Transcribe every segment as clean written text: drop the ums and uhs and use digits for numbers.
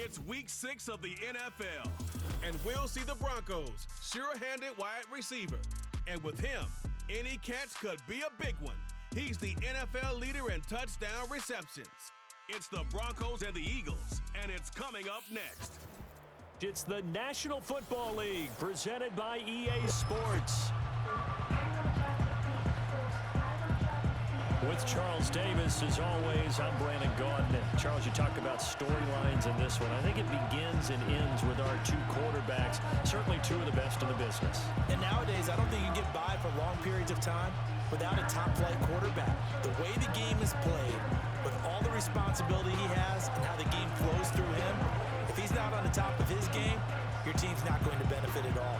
It's week 6 of the NFL, and we'll see the Broncos' sure-handed wide receiver. And with him, any catch could be a big one. He's the NFL leader in touchdown receptions. It's the Broncos and the Eagles, and it's coming up next. It's the National Football League, presented by EA Sports. With Charles Davis, as always, I'm Brandon Gaudin. Charles, you talk about storylines in this one. I think it begins and ends with our two quarterbacks, certainly two of the best in the business. And nowadays, I don't think you can get by for long periods of time without a top-flight quarterback. The way the game is played, with all the responsibility he has and how the game flows through him, if he's not on the top of his game, your team's not going to benefit at all.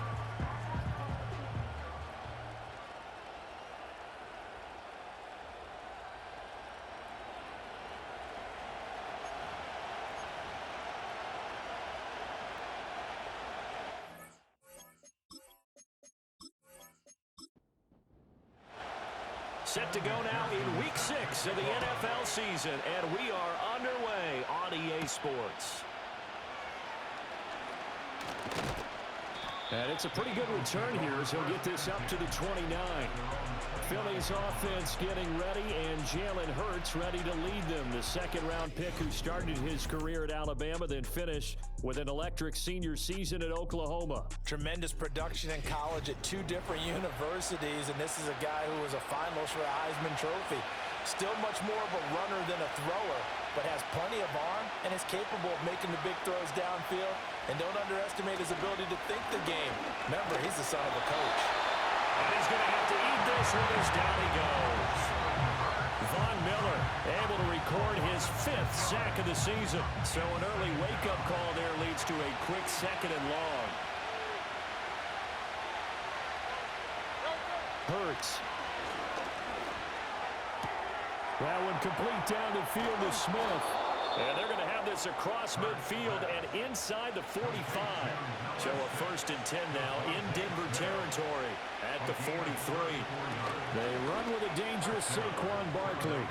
Set to go now in Week 6 of the NFL season, and we are underway on EA Sports. And it's a pretty good return here as he'll get this up to the 29. Philly's offense getting ready, and Jalen Hurts ready to lead them. The second-round pick who started his career at Alabama, then finished with an electric senior season at Oklahoma. Tremendous production in college at two different universities, and this is a guy who was a finalist for the Heisman Trophy. Still much more of a runner than a thrower, but has plenty of arm and is capable of making the big throws downfield. And don't underestimate his ability to think the game. Remember, he's the son of a coach. And he's going to have to eat this one as down he goes. Von Miller able to record his 5th sack of the season. So an early wake-up call there leads to a quick second and long. Hurts. That one complete down the field to Smith. And they're going to have this across midfield and inside the 45. So a 1st and 10 now in Denver territory at the 43. They run with a dangerous Saquon Barkley.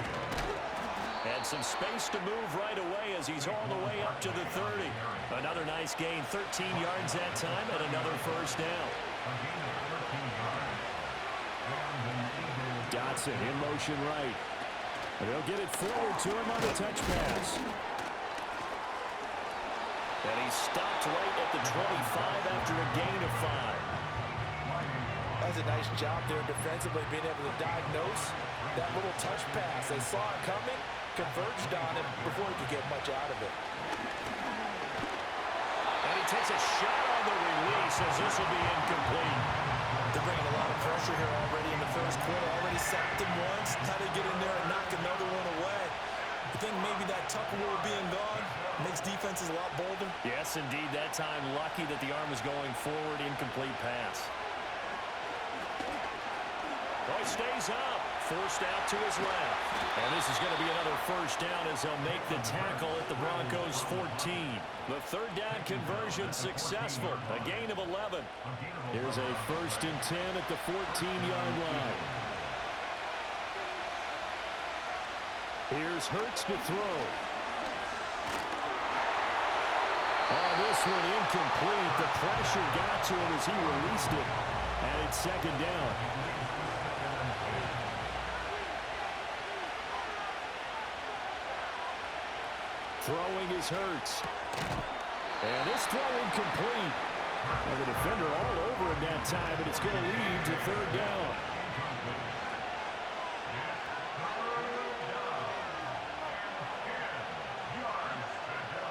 And some space to move right away as he's all the way up to the 30. Another nice gain, 13 yards that time, and another 1st down. Dotson in motion right. They'll get it forward to him on the touch pass. And he's stopped right at the 25 after a gain of 5. That's a nice job there defensively, being able to diagnose that little touch pass. They saw it coming, converged on it before he could get much out of it. And he takes a shot on the release as this will be incomplete. They're bringing a lot of pressure here already in the first quarter. Already sacked him once. How to get in there and knock another one away. I think maybe that tucker rule being gone makes defenses a lot bolder. Yes, indeed. That time, lucky that the arm was going forward. Incomplete pass. Oh, he stays up. Forced out to his left. And this is going to be another 1st down as they'll make the tackle at the Broncos' 14. The 3rd down conversion successful. A gain of 11. Here's a 1st and 10 at the 14-yard line. Here's Hurts to throw. Oh, this one incomplete. The pressure got to him as he released it. And it's 2nd down. Throwing is Hurts. And this throw incomplete. And the defender all over him that time, and it's going to lead to 3rd down.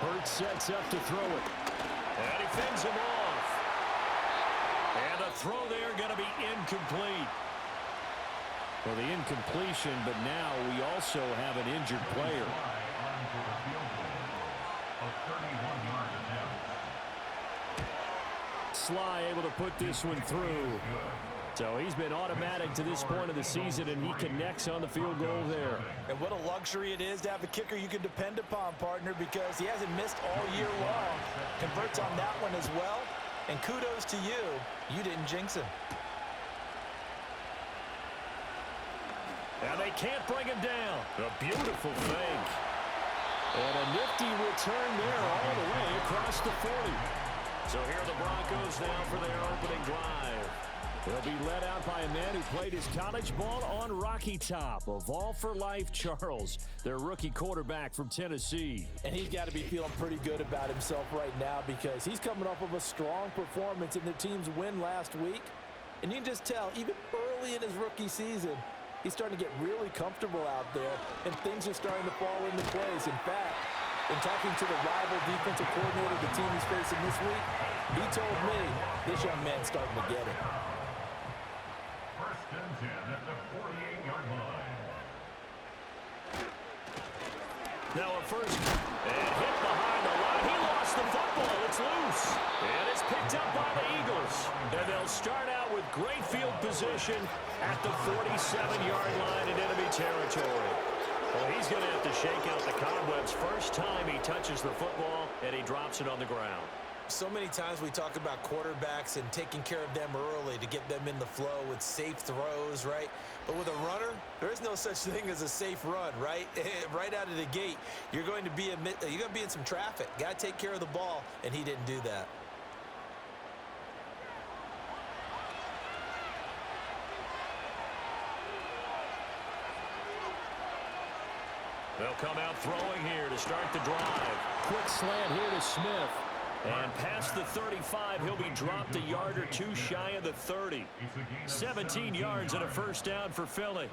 Hurts sets up to throw it. And he fends him off. And the throw there going to be incomplete. Well, the incompletion, but now we also have an injured player. Sly able to put this one through. So he's been automatic to this point of the season, and he connects on the field goal there. And what a luxury it is to have a kicker you can depend upon, partner, because he hasn't missed all year long. Converts on that one as well. And kudos to you. You didn't jinx him. And they can't bring him down. A beautiful fake. And a nifty return there all the way past the 40. So here are the Broncos now for their opening drive. They'll be led out by a man who played his college ball on Rocky Top. Of All for Life, Charles, their rookie quarterback from Tennessee. And he's got to be feeling pretty good about himself right now because he's coming off of a strong performance in the team's win last week. And you can just tell, even early in his rookie season, he's starting to get really comfortable out there, and things are starting to fall into place. In fact, in talking to the rival defensive coordinator the team he's facing this week, he told me this young man's starting to get it. First and 10 at the 48-yard line. Now a first, and hit behind the line. He lost the football. It's loose. And it's picked up by the Eagles. And they'll start out with great field position at the 47-yard line in enemy territory. Well, he's going to have to shake out the cobwebs first time he touches the football, and he drops it on the ground. So many times we talk about quarterbacks and taking care of them early to get them in the flow with safe throws, right? But with a runner, there is no such thing as a safe run, right? Right out of the gate, you're going to be in some traffic. Got to take care of the ball, and he didn't do that. They'll come out throwing here to start the drive. Quick slant here to Smith. And past the 35, he'll be dropped a yard or two shy of the 30. 17 yards and a first down for Philly.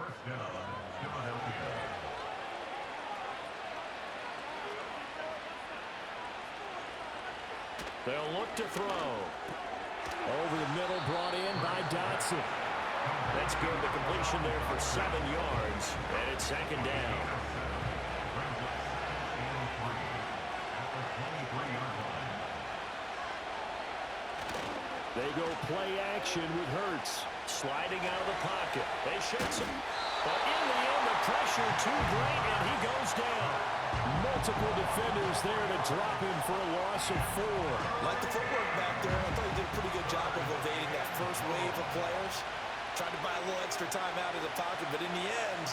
They'll look to throw. Over the middle, brought in by Dotson. That's good. The completion there for 7 yards. And it's second down. They go play action with Hurts. Sliding out of the pocket. They shakes him. But in the end, the pressure too great, and he goes down. Multiple defenders there to drop him for a loss of 4. Like the footwork back there, I thought he did a pretty good job of evading that first wave of players. Tried to buy a little extra time out of the pocket, but in the end,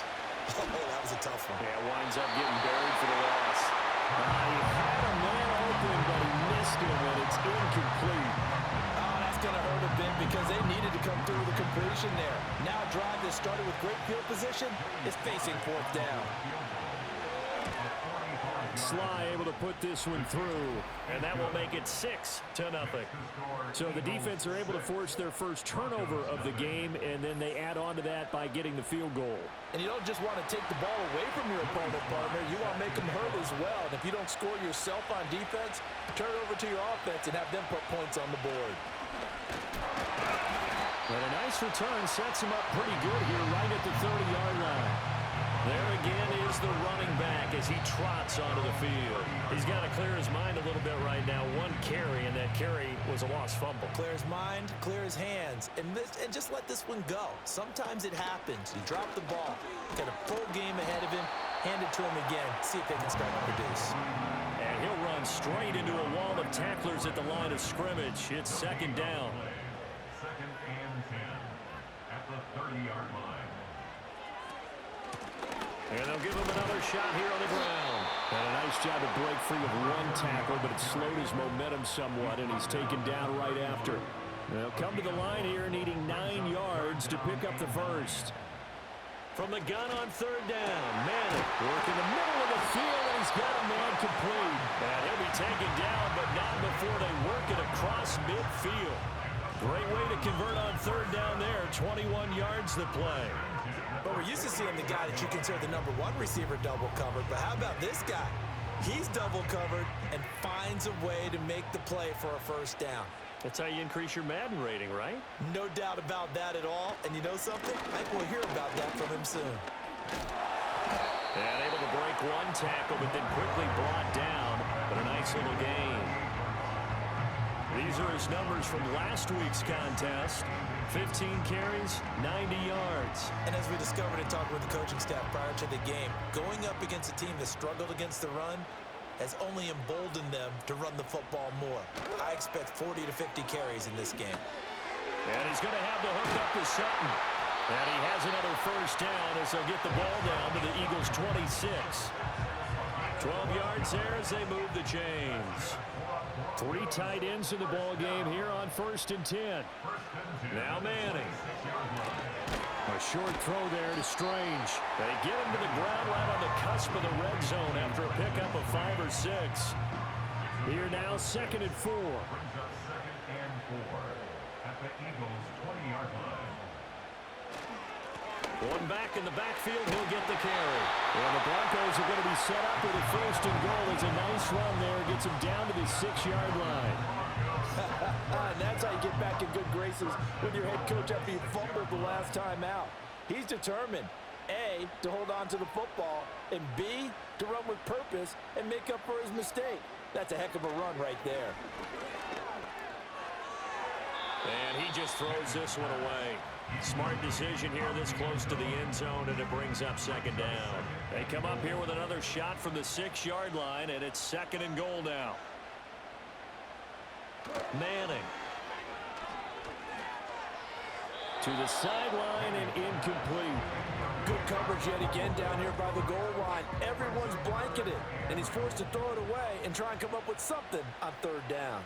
oh, that was a tough one. Yeah, winds up getting buried for the loss. He had a man open, but he missed him, and it's incomplete. Going to hurt a bit because they needed to come through with a completion there. Now a drive that started with great field position is facing 4th down. Sly able to put this one through, and that will make it 6-0. So the defense are able to force their first turnover of the game, and then they add on to that by getting the field goal. And you don't just want to take the ball away from your opponent, partner. You want to make them hurt as well. And if you don't score yourself on defense, turn it over to your offense and have them put points on the board. And a nice return sets him up pretty good here right at the 30-yard line. There again is the running back as he trots onto the field. He's got to clear his mind a little bit right now. 1 carry, and that carry was a lost fumble. Clear his mind, clear his hands, and just let this one go. Sometimes it happens. You drop the ball, got a full game ahead of him, hand it to him again, see if they can start to produce. And he'll run straight into a wall of tacklers at the line of scrimmage. It's second down. Second and 10 at the 30-yard line. And they'll give him another shot here on the ground. And a nice job to break free of 1 tackle, but it slowed his momentum somewhat, and he's taken down right after. They'll come to the line here needing 9 yards to pick up the first. From the gun on 3rd down, Manning working the middle of the field, and he's got a man complete. And he'll be taken down, but not before they work it across midfield. Great way to convert on 3rd down there. 21 yards to play. But we're used to seeing the guy that you consider the number 1 receiver double covered. But how about this guy? He's double covered and finds a way to make the play for a first down. That's how you increase your Madden rating, right? No doubt about that at all. And you know something? I think we'll hear about that from him soon. And able to break 1 tackle, but then quickly brought down. But a nice little gain. These are his numbers from last week's contest. 15 carries, 90 yards. And as we discovered in talking with the coaching staff prior to the game, going up against a team that struggled against the run has only emboldened them to run the football more. I expect 40 to 50 carries in this game. And he's going to have to hook up to Sutton. And he has another first down as they'll get the ball down to the Eagles' 26. 12 yards there as they move the chains. Three tight ends in the ball game here on 1st and 10. Now Manning. A short throw there to Strange. They get him to the ground right on the cusp of the red zone after a pickup of 5 or 6. Here now 2nd and 4. Brings up 2nd and 4 at the Eagles' 20-yard line. One back in the backfield, he'll get the carry. And the Broncos are going to be set up with a 1st and goal. It's a nice run there. Gets him down to the 6-yard line. And that's how you get back in good graces with your head coach after you fumbled the last time out. He's determined, A, to hold on to the football, and B, to run with purpose and make up for his mistake. That's a heck of a run right there. And he just throws this one away. Smart decision here this close to the end zone, and it brings up 2nd down. They come up here with another shot from the 6-yard line, and it's 2nd and goal now. Manning. To the sideline and incomplete. Good coverage yet again down here by the goal line. Everyone's blanketed, and he's forced to throw it away and try and come up with something on 3rd down.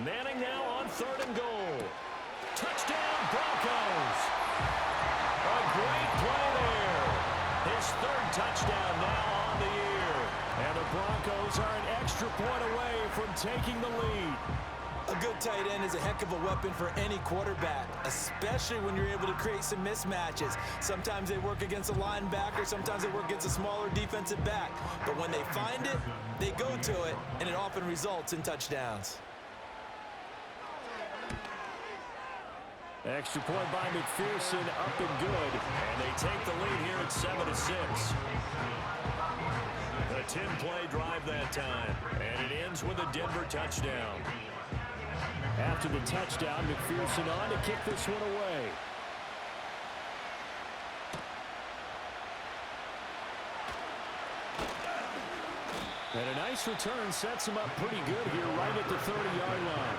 Manning now on 3rd and goal. Touchdown, Broncos. A great play there. His 3rd touchdown now on the year. And the Broncos are an extra point away from taking the lead. A good tight end is a heck of a weapon for any quarterback, especially when you're able to create some mismatches. Sometimes they work against a linebacker, sometimes they work against a smaller defensive back. But when they find it, they go to it, and it often results in touchdowns. Extra point by McPherson, up and good. And they take the lead here at 7-6. A 10-play drive that time. And it ends with a Denver touchdown. After the touchdown, McPherson on to kick this one away. And a nice return sets him up pretty good here right at the 30-yard line.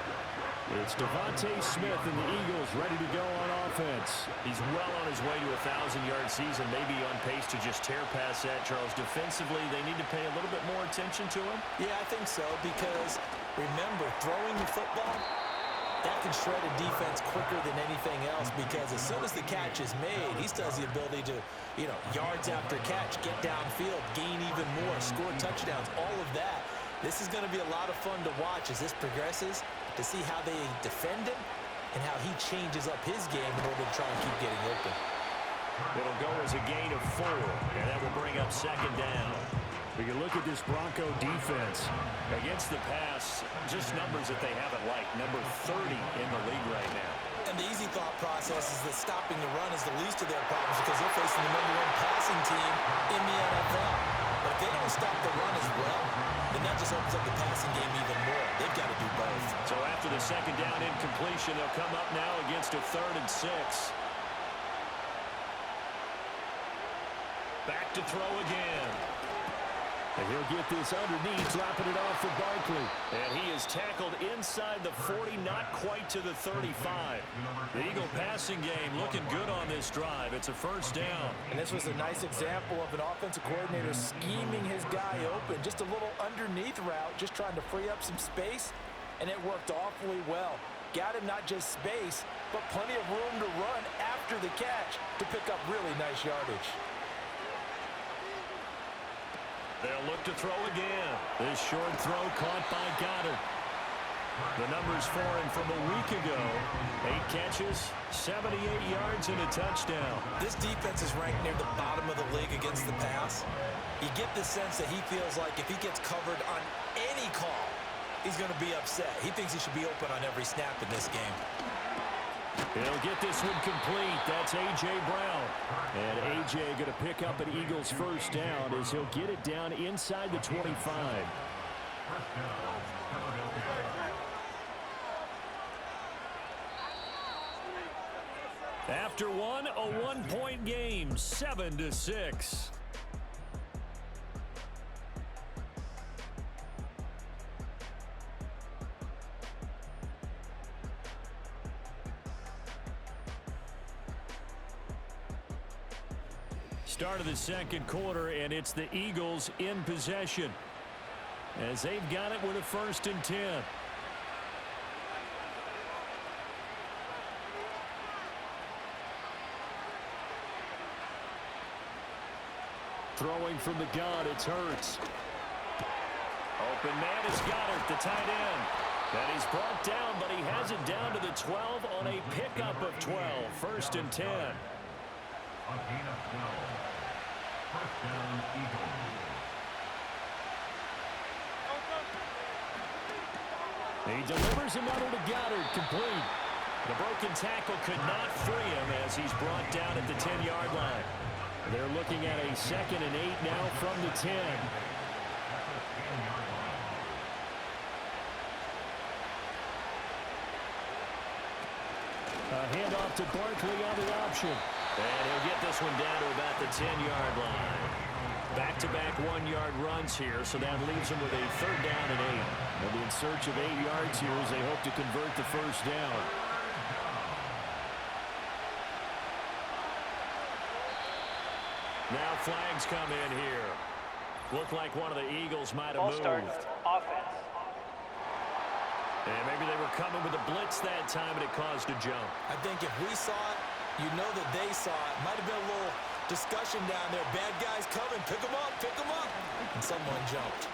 It's Devontae Smith and the Eagles ready to go on offense. He's well on his way to a 1,000-yard season, maybe on pace to just tear past that, Charles. Defensively, they need to pay a little bit more attention to him. Yeah, I think so, because remember, throwing the football, that can shred a defense quicker than anything else, because as soon as the catch is made, he still has the ability to, yards after catch, get downfield, gain even more, score touchdowns, all of that. This is going to be a lot of fun to watch as this progresses, to see how they defend him and how he changes up his game in order to try and keep getting open. It'll go as a gain of 4, and that will bring up 2nd down. We can look at this Bronco defense. Against the pass, just numbers that they haven't liked. Number 30 in the league right now. And the easy thought process is that stopping the run is the least of their problems because they're facing the #1 passing team in the NFL. But if they don't stop the run as well, then that just opens up the passing game even more. They've got to do both. So after the 2nd down incompletion, they'll come up now against a 3rd and 6. Back to throw again. And he'll get this underneath, dropping it off for Barkley. And he is tackled inside the 40, not quite to the 35. The Eagle passing game looking good on this drive. It's a 1st down. And this was a nice example of an offensive coordinator scheming his guy open. Just a little underneath route, just trying to free up some space, and it worked awfully well. Got him not just space, but plenty of room to run after the catch to pick up really nice yardage. They'll look to throw again. This short throw caught by Goddard. The numbers for him from a week ago. 8 catches, 78 yards, and a touchdown. This defense is ranked near the bottom of the league against the pass. You get the sense that he feels like if he gets covered on any call, he's going to be upset. He thinks he should be open on every snap in this game. He'll get this one complete. That's A.J. Brown. And A.J. going to pick up an Eagles 1st down as he'll get it down inside the 25. After one, a 1-point game, 7-6. Start of the 2nd quarter, and it's the Eagles in possession. as they've got it with a 1st and 10. Throwing from the gun, it's Hurts. Open man is Goddard, the tight end. And he's brought down, but he has it down to the 12 on a pickup of 12. 1st and 10. A gain of 12. First down, Eagles. He delivers another to Goddard, complete. The broken tackle could not free him as he's brought down at the 10-yard line. They're looking at a 2nd and 8 now from the 10. A handoff to Barkley on the option. And he'll get this one down to about the 10-yard line. Back-to-back 1-yard runs here, so that leaves him with a 3rd down and 8. They'll be in search of 8 yards here as they hope to convert the 1st down. Now flags come in here. Looked like one of the Eagles might have moved. Start. Offense. And maybe they were coming with a blitz that time, and it caused a jump. I think if we saw it, you know that they saw it. Might have been a little discussion down there. Bad guys coming. Pick them up. Pick them up. And someone jumped.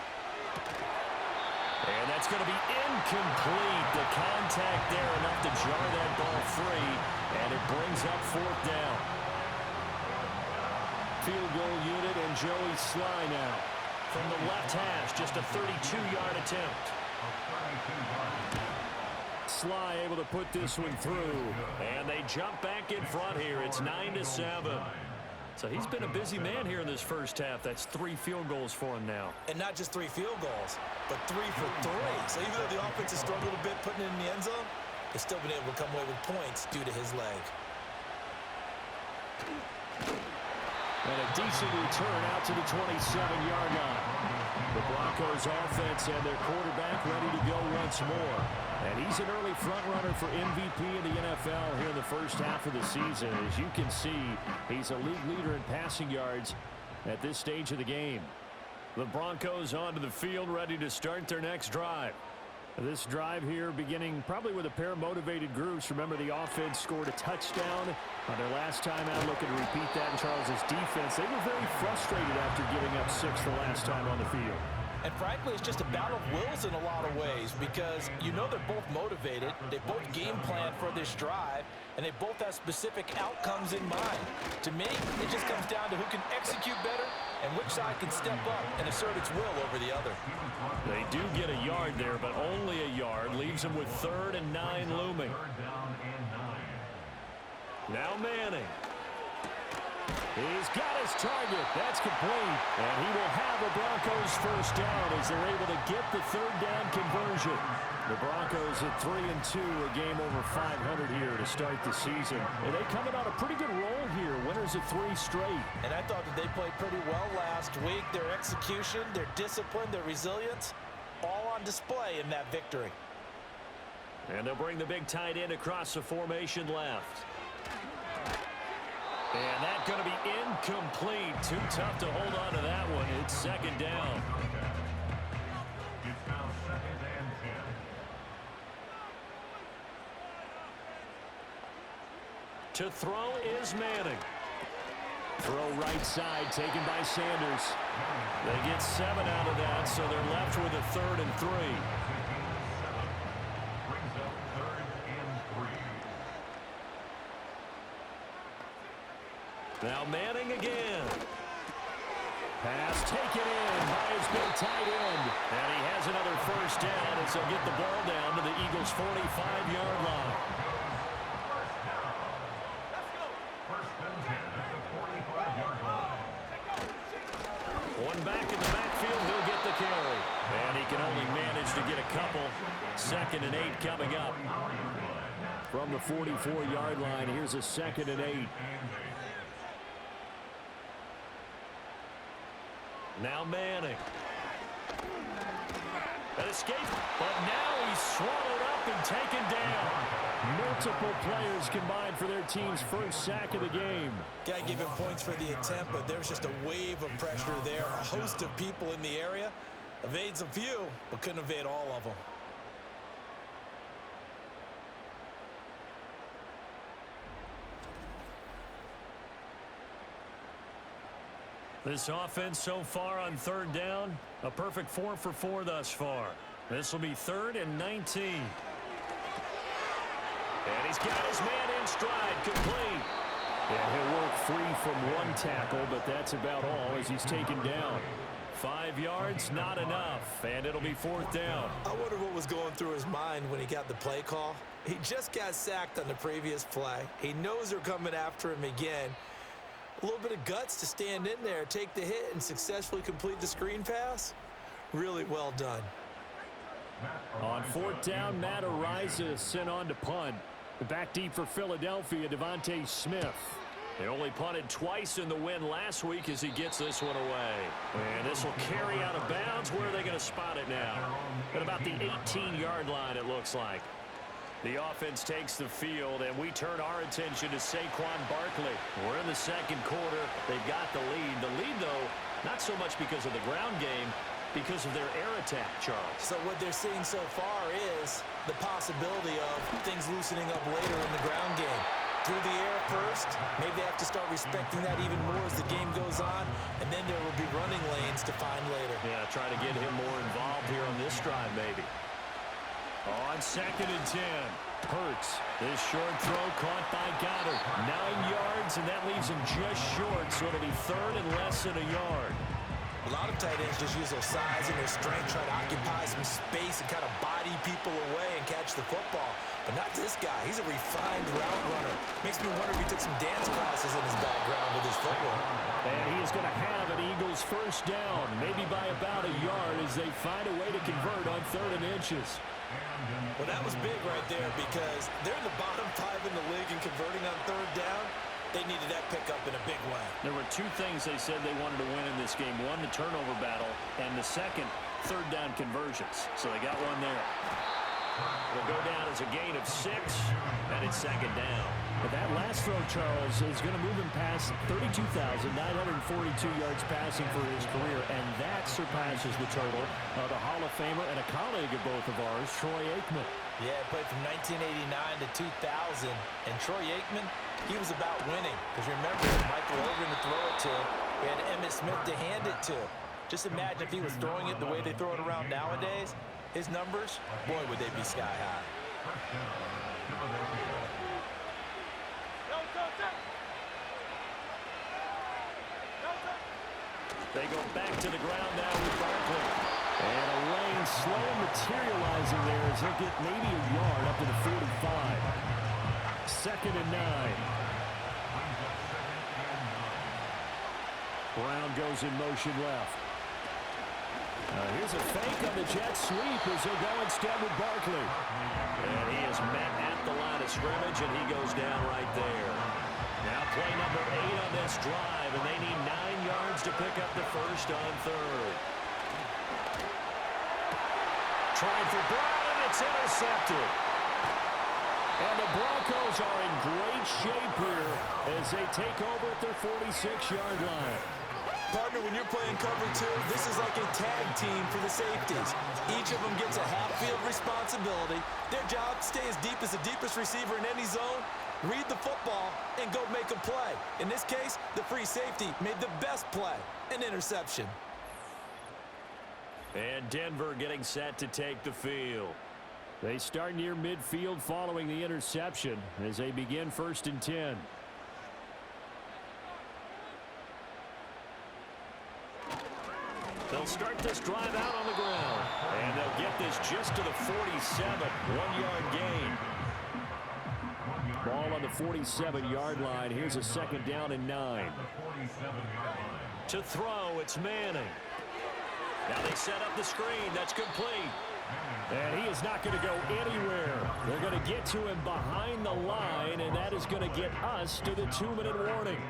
And that's going to be incomplete. The contact there enough to jar that ball free, and it brings up 4th down. Field goal unit and Joey Sly now. From the left hash, just a 32-yard attempt. Sly able to put this one through. And they jump back in front here. It's 9-7. So he's been a busy man here in this first half. That's 3 field goals for him now. And not just 3 field goals, but 3 for 3. So even though the offense has struggled a bit putting it in the end zone, they've still been able to come away with points due to his leg. And a decent return out to the 27-yard line. The Broncos offense and their quarterback ready to go once more. And he's an early front runner for MVP in the NFL here in the first half of the season. As you can see, he's a league leader in passing yards at this stage of the game. The Broncos onto the field ready to start their next drive. This drive here beginning probably with a pair of motivated groups. Remember, the offense scored a touchdown on their last time out. Looking to repeat that in Charles's defense. They were very frustrated after giving up 6 the last time on the field. And frankly, it's just a battle of wills in a lot of ways because you know they're both motivated. They both game plan for this drive, and they both have specific outcomes in mind. To me, it just comes down to who can execute better and which side can step up and assert its will over the other. They do get a yard there, but only a yard. Leaves them with 3rd and 9 looming. Now Manning. He's got his target. That's complete. And he will have the Broncos 1st down as they're able to get the 3rd down conversion. The Broncos at 3-2, a game over 500 here to start the season. And they coming on a pretty good roll here. Winners of 3 straight. And I thought that they played pretty well last week. Their execution, their discipline, their resilience, all on display in that victory. And they'll bring the big tight end across the formation left. And that's going to be incomplete. Too tough to hold on to that one. It's 2nd down. It's now 2nd and 10. To throw is Manning. Throw right side taken by Sanders. They get 7 out of that, so they're left with a 3rd and 3. Brings up 3rd and 3. Now Manning again. Pass taken in by his big tight end. And he has another 1st down as they'll get the ball down to the Eagles' 45-yard line. One back in the backfield, he'll get the carry. And he can only manage to get a couple. 2nd and 8 coming up. From the 44-yard line, here's a 2nd and 8. Now Manning. An escape, but now he's swallowed up and taken down. Multiple players combined for their team's 1st sack of the game. Got to give him points for the attempt, but there's just a wave of pressure there. A host of people in the area. Evades a few, but couldn't evade all of them. This offense so far on third down, a perfect 4 for 4 thus far. This will be 3rd and 19. And he's got his man in stride, complete. Yeah, he'll work free from one tackle, but that's about all as he's taken down. 5 yards, not enough, and it'll be 4th down. I wonder what was going through his mind when he got the play call. He just got sacked on the previous play. He knows they're coming after him again. A little bit of guts to stand in there, take the hit, and successfully complete the screen pass. Really well done. On 4th down, Matt Araiza sent on to punt. Back deep for Philadelphia, Devontae Smith. They only punted twice in the win last week as he gets this one away. And this will carry out of bounds. Where are they going to spot it now? At about the 18-yard line, it looks like. The offense takes the field, and we turn our attention to Saquon Barkley. We're in the second quarter. They've got the lead. The lead, though, not so much because of the ground game, because of their air attack, Charles. So what they're seeing so far is the possibility of things loosening up later in the ground game. Through the air first, maybe they have to start respecting that even more as the game goes on, and then there will be running lanes to find later. Yeah, try to get him more involved here on this drive, maybe. On 2nd and 10, Hurts. This short throw caught by Goddard. 9 yards, and that leaves him just short, so it'll be 3rd and less than a yard. A lot of tight ends just use their size and their strength, try to occupy some space and kind of body people away and catch the football. But not this guy. He's a refined route runner. Makes me wonder if he took some dance classes in his background with his footwork. And he is going to have an Eagles first down, maybe by about a yard as they find a way to convert on 3rd and inches. Well, that was big right there because they're in the bottom 5 in the league and converting on 3rd down. They needed that pickup in a big way. There were 2 things they said they wanted to win in this game. One, the turnover battle, and the second, 3rd down conversions. So they got one there. It'll go down as a gain of 6, and it's 2nd down. But that last throw, Charles, is going to move him past 32,942 yards passing for his career, and that surpasses the total of the Hall of Famer and a colleague of both of ours, Troy Aikman. Yeah, played from 1989 to 2000, and Troy Aikman, he was about winning. Because remember, Michael Irvin to throw it to, we had Emmitt Smith to hand it to. Just imagine if he was throwing it the way they throw it around nowadays, his numbers, boy, would they be sky high. They go back to the ground now with Barkley. And a lane slow materializing there as he'll get maybe a yard up to the 45. 2nd and 9. Brown goes in motion left. Here's a fake on the jet sweep as he'll go instead with Barkley. And he is met at the line of scrimmage, and he goes down right there. Now play number 8 on this drive, and they need 9 yards to pick up the first on 3rd. Trying for Brown, and it's intercepted. And the Broncos are in great shape here as they take over at their 46-yard line. Partner, when you're playing cover 2, this is like a tag team for the safeties. Each of them gets a half-field responsibility. Their job, stay as deep as the deepest receiver in any zone, read the football, and go make a play. In this case, the free safety made the best play, an interception. And Denver getting set to take the field. They start near midfield following the interception as they begin 1st and 10. They'll start this drive out on the ground. And they'll get this just to the 47. 1-yard gain. Ball on the 47-yard line. Here's a 2nd down and 9. To throw, it's Manning. Now they set up the screen. That's complete. And he is not going to go anywhere. They're going to get to him behind the line, and that is going to get us to the 2-minute warning.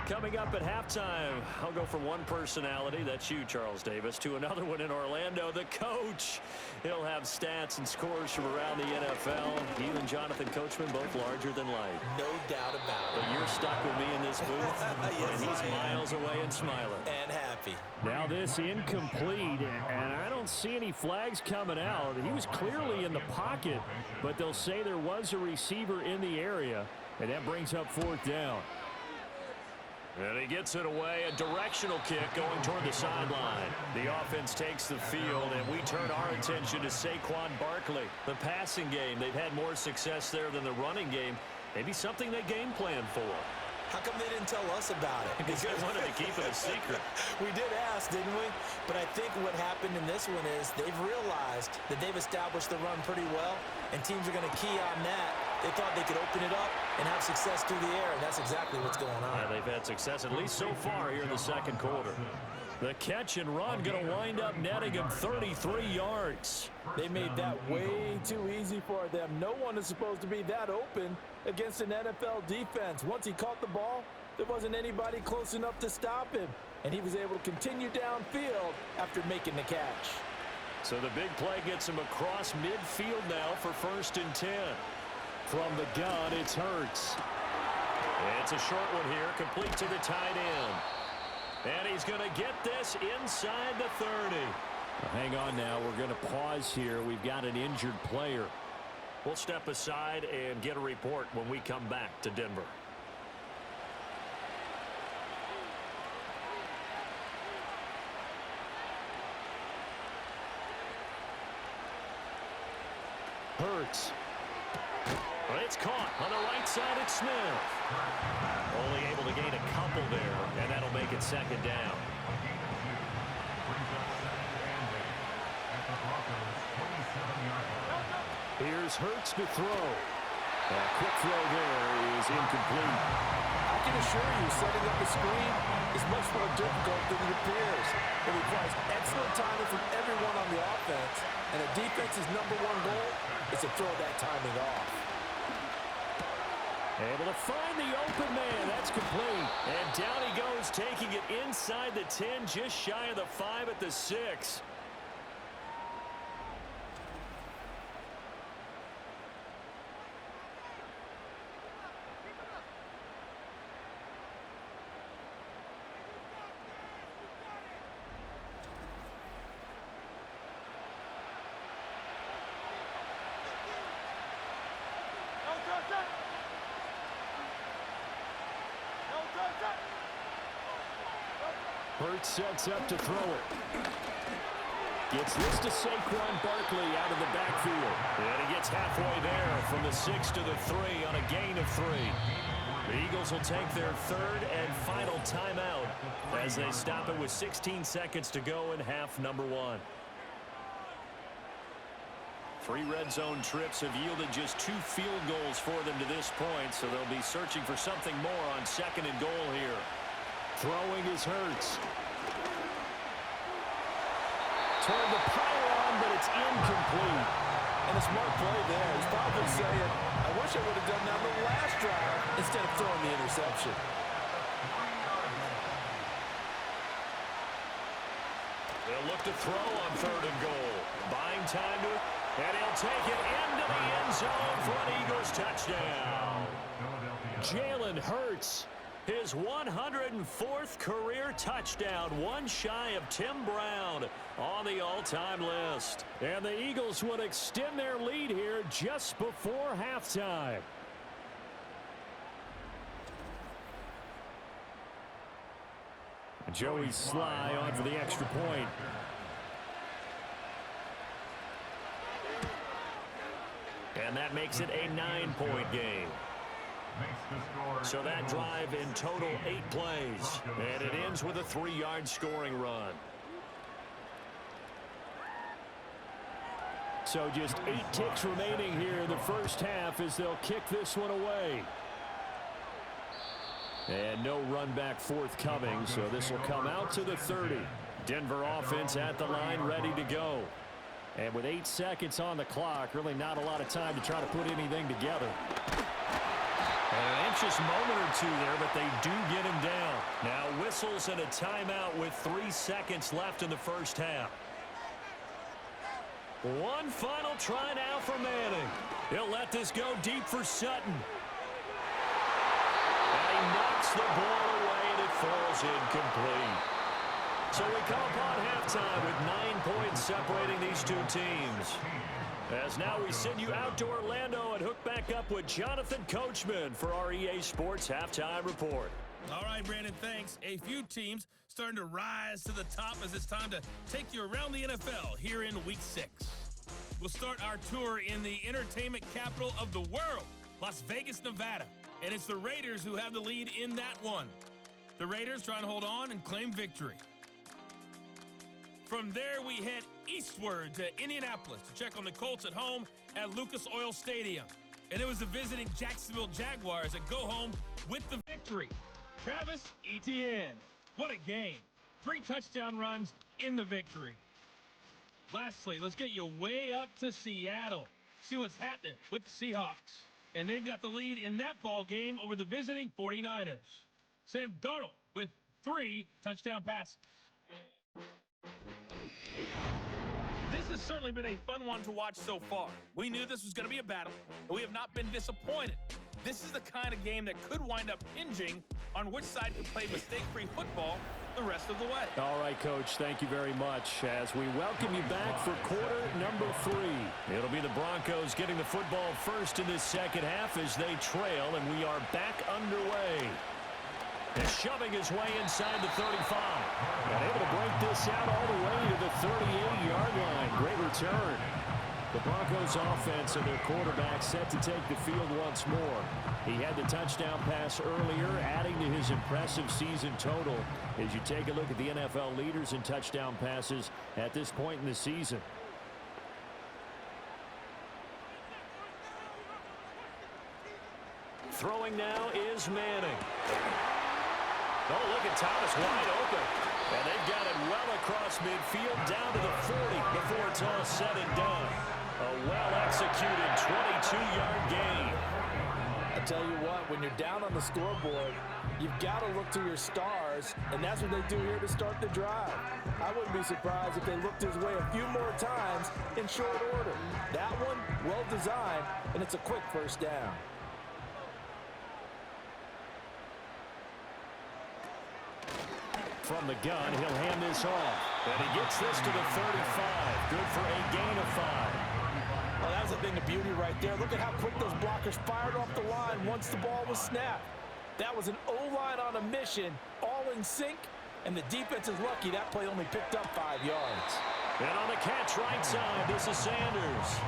Coming up at halftime, I'll go from one personality, that's you, Charles Davis, to another one in Orlando, the coach. He'll have stats and scores from around the NFL. You and Jonathan Coachman, both larger than life. No doubt about it. But you're stuck with me in this booth, Yes, and he's miles away and smiling. And happy. trophy. Now this incomplete, and I don't see any flags coming out. He was clearly in the pocket, but they'll say there was a receiver in the area, and that brings up 4th down. And he gets it away, a directional kick going toward the sideline. The offense takes the field, and we turn our attention to Saquon Barkley. The passing game, they've had more success there than the running game. Maybe something they game plan for. How come they didn't tell us about it? Because they wanted to keep it a secret. We did ask, didn't we? But I think what happened in this one is they've realized that they've established the run pretty well, and teams are going to key on that. They thought they could open it up and have success through the air, and that's exactly what's going on. Yeah, they've had success, at least so far here in the second quarter. The catch and run going to wind up netting him 33 yards. They made that way too easy for them. No one is supposed to be that open against an NFL defense. Once he caught the ball, there wasn't anybody close enough to stop him, and he was able to continue downfield after making the catch. So the big play gets him across midfield now for 1st and 10. From the gun, it's Hurts. It's a short one here, complete to the tight end. And he's going to get this inside the 30. Hang on now. We're going to pause here. We've got an injured player. We'll step aside and get a report when we come back to Denver. Hurts. It's caught on the right side. It's Smith. Only able to gain a couple there, and that'll make it 2nd down. Here's Hurts to throw. A quick throw there is incomplete. I can assure you, setting up a screen is much more difficult than it appears. It requires excellent timing from everyone on the offense, and a defense's #1 goal is to throw that timing off. Able to find the open man. That's complete. And down he goes, taking it inside the 10, just shy of the 5 at the 6. Hurts sets up to throw it. Gets this to Saquon Barkley out of the backfield. And he gets halfway there from the 6 to the 3 on a gain of 3. The Eagles will take their 3rd and final timeout as they stop it with 16 seconds to go in half number 1. 3 red zone trips have yielded just 2 field goals for them to this point, so they'll be searching for something more on 2nd and goal here. Throwing is Hurts. Toward the pylon, but it's incomplete. And a smart play there. He's probably saying, I wish I would have done that on the last drive instead of throwing the interception. They'll look to throw on 3rd and goal. Buying time to it, and he'll take it into the end zone for an Eagles touchdown. Jalen Hurts. His 104th career touchdown, one shy of Tim Brown on the all-time list. And the Eagles would extend their lead here just before halftime. Joey Sly on for the extra point. And that makes it a 9-point game. So that drive in total 8 plays. And it ends with a 3-yard scoring run. So just 8 ticks remaining here in the first half as they'll kick this one away. And no run back forthcoming, so this will come out to the 30. Denver offense at the line, ready to go. And with 8 seconds on the clock, really not a lot of time to try to put anything together. And an anxious moment or two there, but they do get him down. Now whistles and a timeout with 3 seconds left in the first half. One final try now for Manning. He'll let this go deep for Sutton. And he knocks the ball away and it falls incomplete. So we come upon halftime with 9 points separating these two teams. As now we send you out to Orlando and hook back up with Jonathan Coachman for our EA Sports Halftime Report. All right, Brandon, thanks. A few teams starting to rise to the top as it's time to take you around the NFL here in Week 6. We'll start our tour in the entertainment capital of the world, Las Vegas, Nevada. And it's the Raiders who have the lead in that one. The Raiders trying to hold on and claim victory. From there, we head eastward to Indianapolis to check on the Colts at home at Lucas Oil Stadium. And it was the visiting Jacksonville Jaguars that go home with the victory. Travis Etienne. What a game. 3 touchdown runs in the victory. Lastly, let's get you way up to Seattle. See what's happening with the Seahawks. And they've got the lead in that ball game over the visiting 49ers. Sam Darnold with 3 touchdown passes. This has certainly been a fun one to watch so far. We knew this was going to be a battle, but we have not been disappointed. This is the kind of game that could wind up hinging on which side can play mistake-free football the rest of the way. All right, Coach, thank you very much as we welcome you back for quarter number 3. It'll be the Broncos getting the football first in this second half as they trail, and we are back underway. And shoving his way inside the 35. And able to break this out all the way to the 38-yard line. Great return. The Broncos offense and their quarterback set to take the field once more. He had the touchdown pass earlier, adding to his impressive season total as you take a look at the NFL leaders in touchdown passes at this point in the season. Throwing now is Manning. Oh, look at Thomas wide open. And they've got it well across midfield down to the 40 before it's all said and done. A well-executed 22-yard gain. I tell you what, when you're down on the scoreboard, you've got to look to your stars, and that's what they do here to start the drive. I wouldn't be surprised if they looked his way a few more times in short order. That one, well-designed, and it's a quick first down. From the gun, he'll hand this off. And he gets this to the 35. Good for a gain of 5. Well, that was a thing of beauty right there. Look at how quick those blockers fired off the line once the ball was snapped. That was an O-line on a mission, all in sync, and the defense is lucky that play only picked up 5 yards. And on the catch right side, this is Sanders.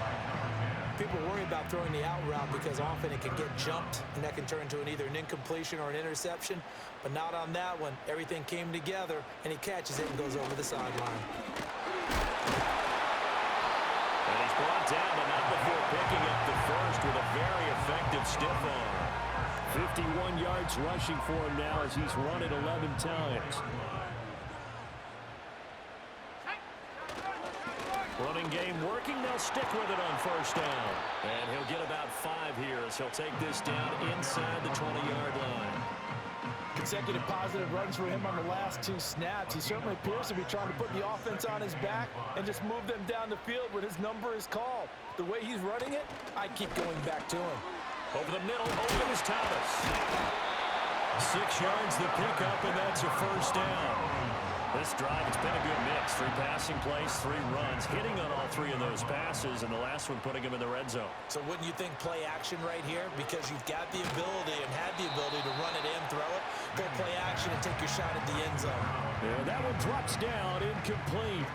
People worry about throwing the out route because often it can get jumped, and that can turn into either an incompletion or an interception. But not on that one. Everything came together, and he catches it and goes over the sideline. And he's brought down, but not before picking up the first with a very effective stiff arm. 51 yards rushing for him now as he's run it 11 times. Running game working. They'll stick with it on first down. And he'll get about 5 here as he'll take this down inside the 20-yard line. Consecutive positive runs for him on the last 2 snaps. He certainly appears to be trying to put the offense on his back and just move them down the field when his number is called. The way he's running it, I keep going back to him. Over the middle, open is Thomas. 6 yards the pickup, and that's a first down. This drive, it's been a good mix. 3 passing plays, 3 runs, hitting on all 3 of those passes, and the last one putting him in the red zone. So wouldn't you think play action right here? Because you've got the ability and had the ability to run it in, throw it, go play action, and take your shot at the end zone. And that one drops down, incomplete.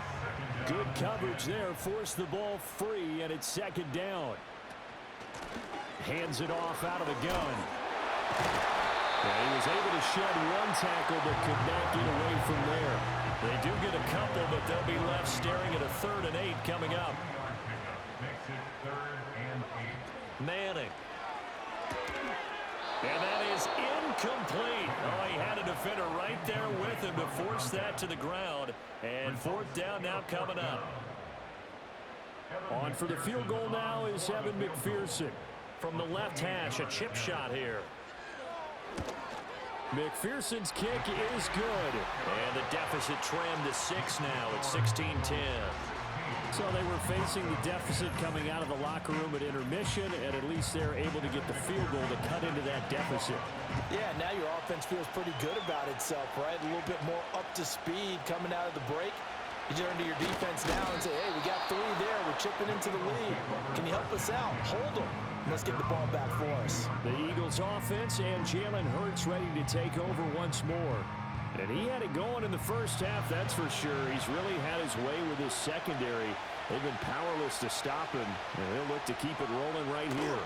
Good coverage there, forced the ball free, and it's second down. Hands it off out of the gun. And he was able to shed 1 tackle, but could not get away from there. They do get a couple, but they'll be left staring at a 3rd and 8 coming up. Makes it 3rd and 8. Manning. And that is incomplete. Oh, he had a defender right there with him to force that to the ground. And 4th down now coming up. On for the field goal now is Evan McPherson. From the left hash, a chip shot here. McPherson's kick is good. And the deficit trimmed to 6 now at 16-10. So they were facing the deficit coming out of the locker room at intermission, and at least they're able to get the field goal to cut into that deficit. Yeah, now your offense feels pretty good about itself, right? A little bit more up to speed coming out of the break. You turn to your defense now and say, hey, we got 3 there. We're chipping into the lead. Can you help us out? Hold them. Let's get the ball back for us. The Eagles offense and Jalen Hurts ready to take over once more. And he had it going in the first half, that's for sure. He's really had his way with his secondary. They've been powerless to stop him, and he'll look to keep it rolling right here.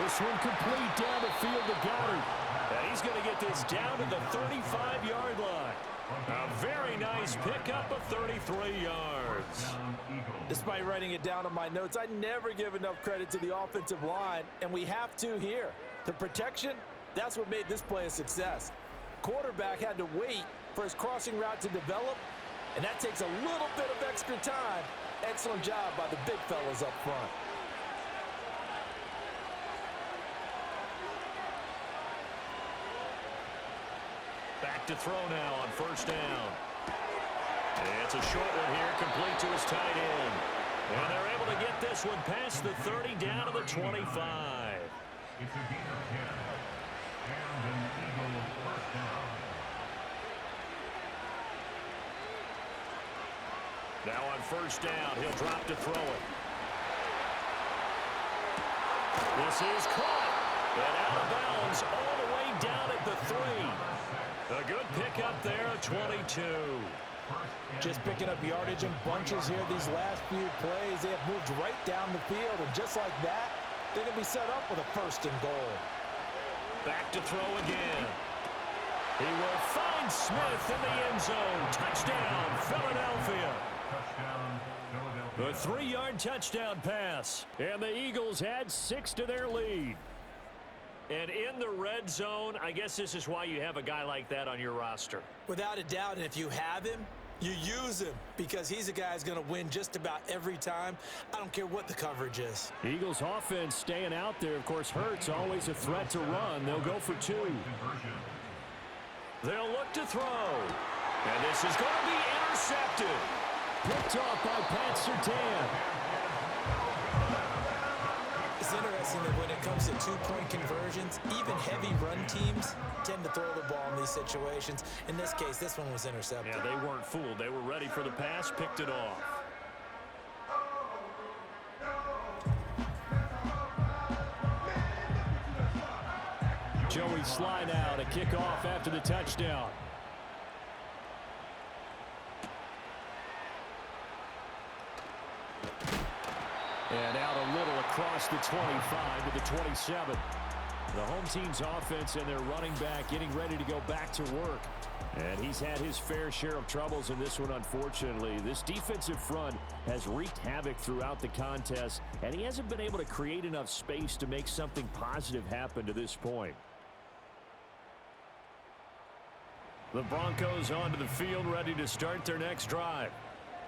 This one complete down the field to Goddard. And he's going to get this down to the 35-yard line. A very nice pickup of 33 yards. Despite writing it down on my notes, I never give enough credit to the offensive line, and we have to here. The protection, that's what made this play a success. Quarterback had to wait for his crossing route to develop, and that takes a little bit of extra time. Excellent job by the big fellas up front. Back to throw now on first down. It's a short one here, complete to his tight end. And they're able to get this one past the 30 down to the 25. It's a gain of 10. And an Eagle first down. Now on first down, he'll drop to throw it. This is caught. And out of bounds all the way down at the 3. A good pickup there, 22. Just picking up yardage in bunches here these last few plays. They have moved right down the field, and just like that, they're going to be set up with a first and goal. Back to throw again. He will find Smith in the end zone. Touchdown, Philadelphia. Touchdown, Philadelphia. A 3-yard touchdown pass. And the Eagles add 6 to their lead. And in the red zone, I guess this is why you have a guy like that on your roster. Without a doubt, and if you have him, you use him because he's a guy who's going to win just about every time. I don't care what the coverage is. Eagles offense staying out there. Of course, Hurts always a threat to run. They'll go for 2. They'll look to throw. And this is going to be intercepted. Picked off by Pat Surtain. It's interesting that when it comes to 2-point conversions, even heavy run teams tend to throw the ball in these situations. In this case, this one was intercepted. Yeah, they weren't fooled. They were ready for the pass, picked it off. Joey Sly now to kick off after the touchdown. And out a little across the 25 to the 27. The home team's offense and their running back getting ready to go back to work. And he's had his fair share of troubles in this one, unfortunately. This defensive front has wreaked havoc throughout the contest, and he hasn't been able to create enough space to make something positive happen to this point. The Broncos onto the field, ready to start their next drive.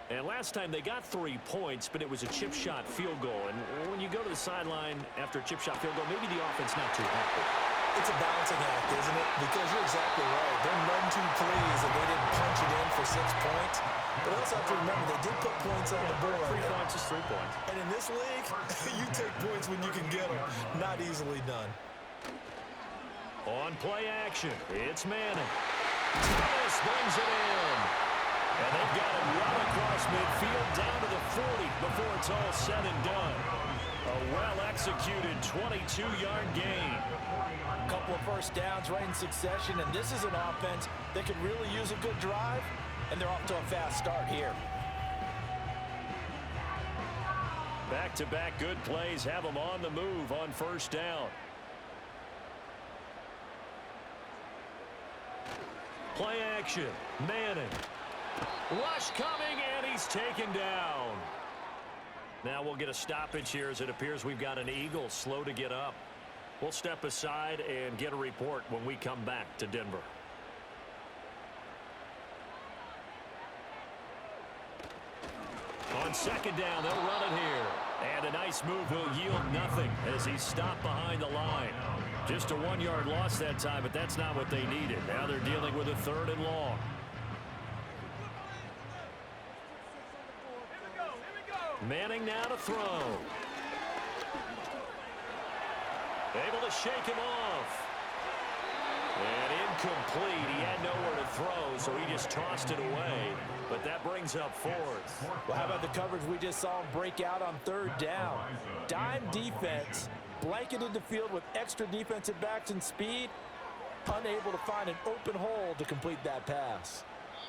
And last time they got 3 points, but it was a chip shot field goal. And when you go to the sideline after a chip shot field goal, maybe the offense not too happy. It's a balancing act, isn't it? Because you're exactly right. They're none too pleased that they didn't punch it in for 6 points. But also have to remember, they did put points on the board. 3 points is 3 points. And in this league, you take points when you can get them. Not easily done. On play action, it's Manning. Thomas brings it in. And they've got it well across midfield down to the 40 before it's all said and done. A well-executed 22-yard gain. A couple of first downs right in succession, and this is an offense that could really use a good drive, and they're off to a fast start here. Back-to-back good plays have them on the move on first down. Play action, Manning. Rush coming, and he's taken down. Now we'll get a stoppage here as it appears we've got an Eagle slow to get up. We'll step aside and get a report when we come back to Denver. On second down, they'll run it here. And a nice move will yield nothing as he's stopped behind the line. Just a 1-yard loss that time, but that's not what they needed. Now they're dealing with a 3rd and long. Manning now to throw. Able to shake him off. And incomplete. He had nowhere to throw, so he just tossed it away. But that brings up fourth. Well, how about the coverage we just saw him break out on third down? Dime defense, blanketed the field with extra defensive backs and speed, unable to find an open hole to complete that pass.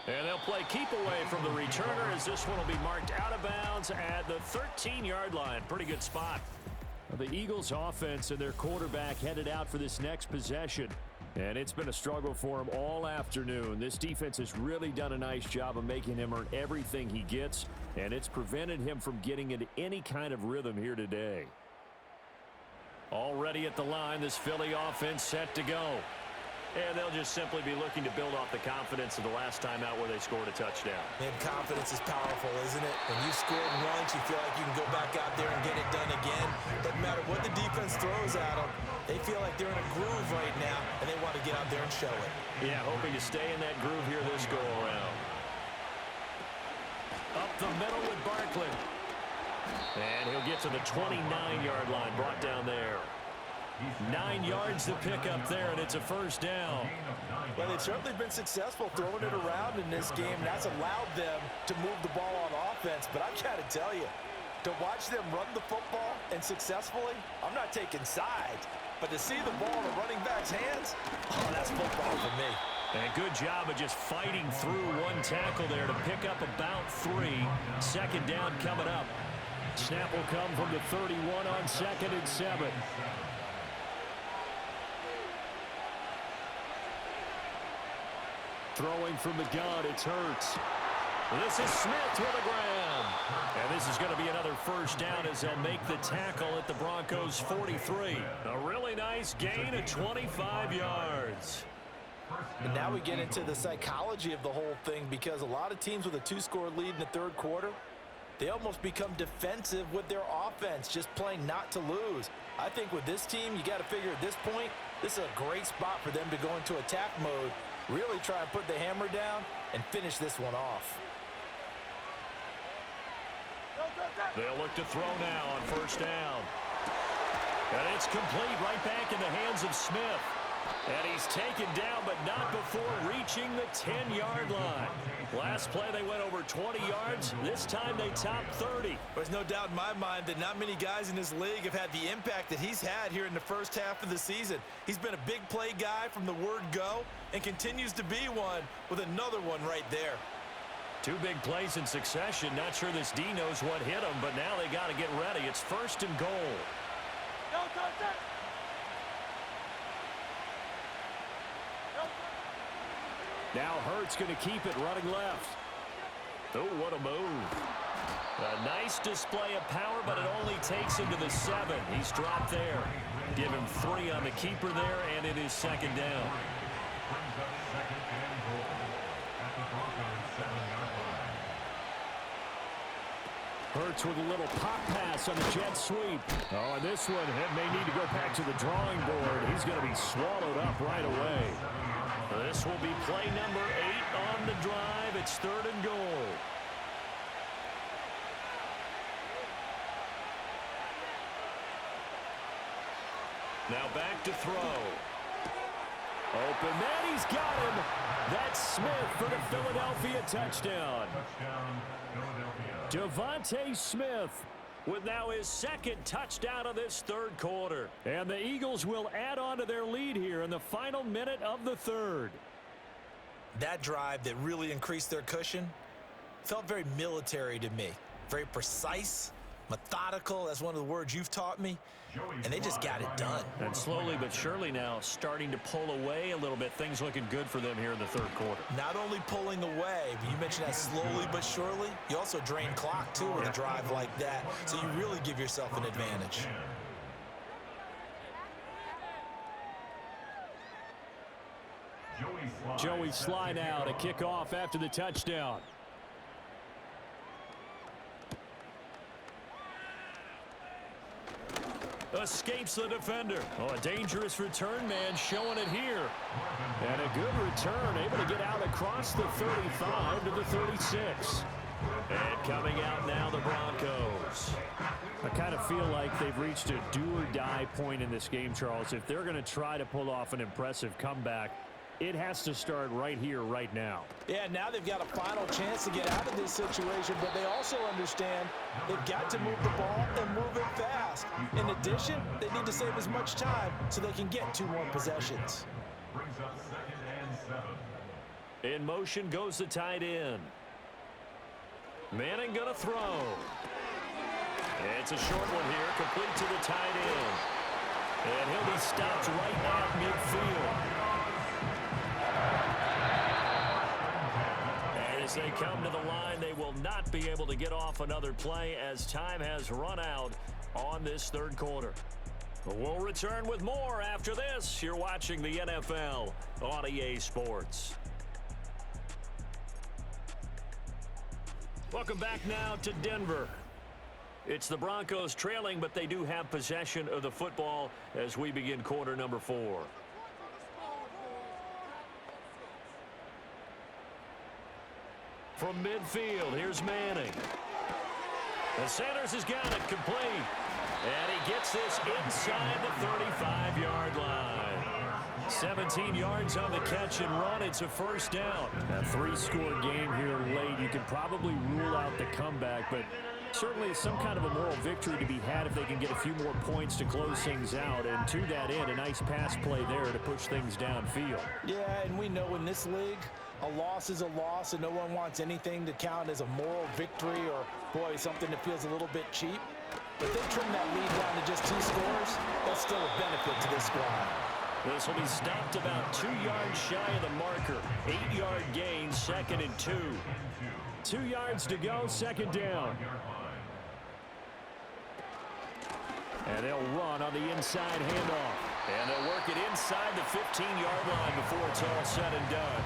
And they'll play keep away from the returner as this one will be marked out of bounds at the 13-yard line. Pretty good spot. The Eagles offense and their quarterback headed out for this next possession. And it's been a struggle for him all afternoon. This defense has really done a nice job of making him earn everything he gets, and it's prevented him from getting into any kind of rhythm here today. Already at the line, this Philly offense set to go. And they'll just simply be looking to build off the confidence of the last time out where they scored a touchdown. Man, confidence is powerful, isn't it? When you scored once, you feel like you can go back out there and get it done again. Doesn't matter what the defense throws at them. They feel like they're in a groove right now, and they want to get out there and show it. Yeah, hoping to stay in that groove here this go-around. Up the middle with Barkley. And he'll get to the 29-yard line, brought down there. 9 yards to pick up there, and it's a first down. Well, they've certainly been successful throwing it around in this game. That's allowed them to move the ball on offense. But I've got to tell you, to watch them run the football and successfully, I'm not taking sides. But to see the ball in the running back's hands, oh, that's football for me. And a good job of just fighting through one tackle there to pick up about 3. Second down coming up. Snap will come from the 31 on 2nd and 7. Throwing from the gun, it's Hurts. This is Smith with a grab. And this is going to be another first down as they'll make the tackle at the Broncos' 43. A really nice gain of 25 yards. And now we get into the psychology of the whole thing, because a lot of teams with a 2-score lead in the third quarter, they almost become defensive with their offense, just playing not to lose. I think with this team, you got to figure at this point, this is a great spot for them to go into attack mode, really try and put the hammer down and finish this one off. They'll look to throw now on first down. And it's complete right back in the hands of Smith. And he's taken down, but not before reaching the 10-yard line. Last play, they went over 20 yards. This time, they topped 30. There's no doubt in my mind that not many guys in this league have had the impact that he's had here in the first half of the season. He's been a big play guy from the word go and continues to be one with another one right there. 2 big plays in succession. Not sure this D knows what hit him, but now they got to get ready. It's 1st and goal. Now Hurts going to keep it running left. Oh, what a move. A nice display of power, but it only takes him to the 7. He's dropped there. Give him 3 on the keeper there, and it is 2nd down. Hurts with a little pop pass on the jet sweep. Oh, and this one may need to go back to the drawing board. He's going to be swallowed up right away. This will be play number 8 on the drive. It's 3rd and goal. Now back to throw. Open man, he's got him. That's Smith for the Philadelphia touchdown. Devontae Smith with now his 2nd touchdown of this third quarter. And the Eagles will add on to their lead here in the final minute of the third. That drive that really increased their cushion felt very military to me. Very precise, methodical. That's one of the words you've taught me. And they just got it done. And slowly but surely now starting to pull away a little bit. Things looking good for them here in the third quarter. Not only pulling away, but you mentioned that slowly but surely. You also drain clock, too, with a drive like that. So you really give yourself an advantage. Joey Sly now to kick off after the touchdown. Escapes the defender. Oh, a dangerous return man showing it here. And a good return, able to get out across the 35 to the 36. And coming out now, the Broncos. feel like they've reached a do-or-die point in this game, Charles. If they're going to try to pull off an impressive comeback, it has to start right here, right now. Yeah, now they've got a final chance to get out of this situation, but they also understand they've got to move the ball and move it fast. In addition, they need to save as much time so they can get 2 more possessions. Brings up 2nd and 7. In motion goes the tight end. Manning gonna throw. It's a short one here, complete to the tight end. And he'll be stopped right at midfield. As they come to the line, they will not be able to get off another play as time has run out on this 3rd quarter. We'll return with more after this. You're watching the NFL on EA Sports. Welcome back now to Denver. It's the Broncos trailing, but they do have possession of the football as we begin quarter number 4. From midfield, here's Manning. And Sanders has got it complete. And he gets this inside the 35-yard line. 17 yards on the catch and run. It's a 1st down. A 3-score game here late. You can probably rule out the comeback, but certainly some kind of a moral victory to be had if they can get a few more points to close things out. And to that end, a nice pass play there to push things downfield. Yeah, and we know in this league, a loss is a loss, and no one wants anything to count as a moral victory or, boy, something that feels a little bit cheap. If they trim that lead down to just 2 scores, that's still a benefit to this squad. This will be stopped about 2 yards shy of the marker. 8-yard gain, 2nd and 2. 2 yards to go, 2nd down. And they'll run on the inside handoff. And they'll work it inside the 15-yard line before it's all said and done.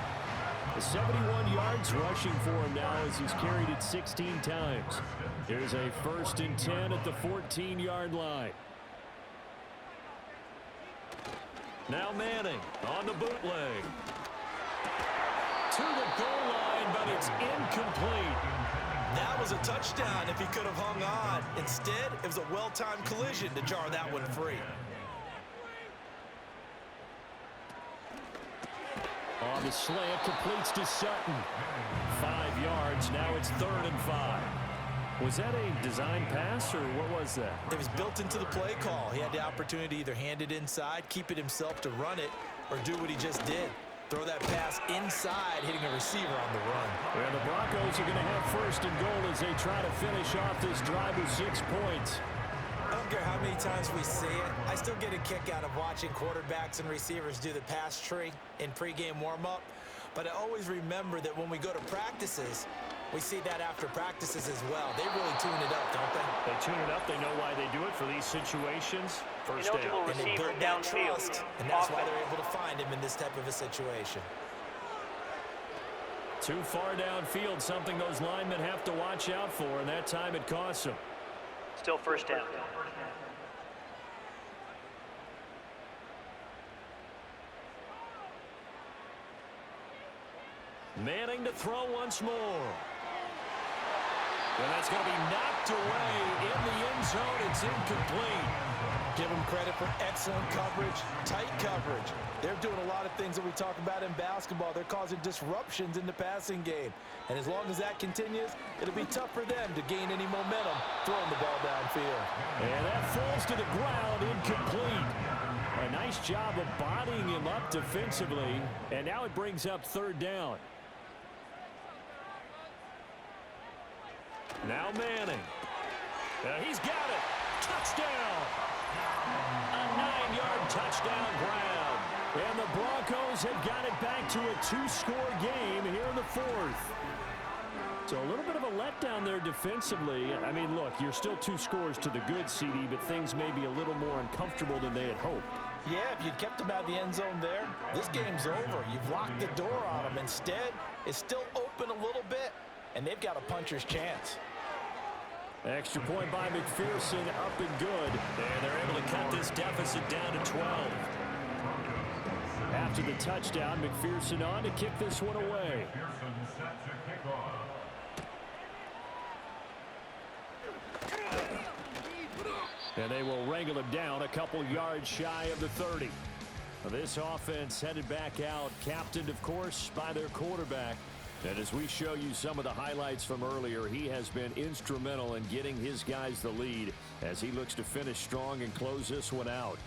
71 yards rushing for him now as he's carried it 16 times. Here's a 1st and 10 at the 14-yard line. Now Manning on the bootleg. To the goal line, but it's incomplete. That was a touchdown if he could have hung on. Instead, it was a well-timed collision to jar that one free. On the slant, completes to Sutton. 5 yards, now it's 3rd and 5. Was that a design pass, or what was that? It was built into the play call. He had the opportunity to either hand it inside, keep it himself to run it, or do what he just did. Throw that pass inside, hitting a receiver on the run. And the Broncos are going to have 1st and goal as they try to finish off this drive with 6 points. I don't care how many times we see it. I still get a kick out of watching quarterbacks and receivers do the pass tree in pregame warm-up. But I always remember that when we go to practices, we see that after practices as well. They really tune it up, don't they? They tune it up. They know why they do it for these situations. 1st down. And they build that trust, and that's why they're able to find him in this type of a situation. Too far downfield, something those linemen have to watch out for, and that time it costs them. Still 1st down. Manning to throw once more. And that's going to be knocked away in the end zone. It's incomplete. Give them credit for excellent coverage, tight coverage. They're doing a lot of things that we talk about in basketball. They're causing disruptions in the passing game. And as long as that continues, it'll be tough for them to gain any momentum throwing the ball downfield. And that falls to the ground, incomplete. A nice job of bodying him up defensively. And now it brings up 3rd down. Now Manning. He's got it. Touchdown. A 9-yard touchdown grab. And the Broncos have got it back to a 2-score game here in the 4th. So a little bit of a letdown there defensively. I mean, look, you're still 2 scores to the good, CD, but things may be a little more uncomfortable than they had hoped. Yeah, if you'd kept them out of the end zone there, this game's over. You've locked the door on them. Instead, it's still open a little bit, and they've got a puncher's chance. Extra point by McPherson, up and good. And they're able to cut this deficit down to 12. After the touchdown, McPherson on to kick this one away. McPherson set to kick off. And they will wrangle him down a couple yards shy of the 30. This offense headed back out, captained, of course, by their quarterback. And as we show you some of the highlights from earlier, he has been instrumental in getting his guys the lead as he looks to finish strong and close this one out.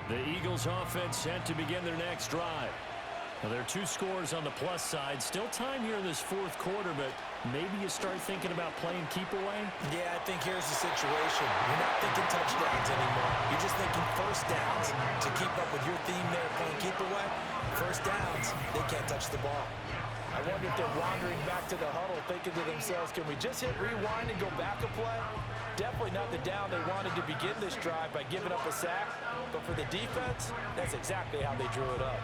The Eagles offense set to begin their next drive. Well, there are 2 scores on the plus side. Still time here in this fourth quarter, but maybe you start thinking about playing keep away? Yeah, I think here's the situation. You're not thinking touchdowns anymore. You're just thinking first downs. To keep up with your theme there, playing keep away, first downs, they can't touch the ball. I wonder if they're wandering back to the huddle thinking to themselves, can we just hit rewind and go back a play? Definitely not the down they wanted to begin this drive by giving up a sack. But for the defense, that's exactly how they drew it up.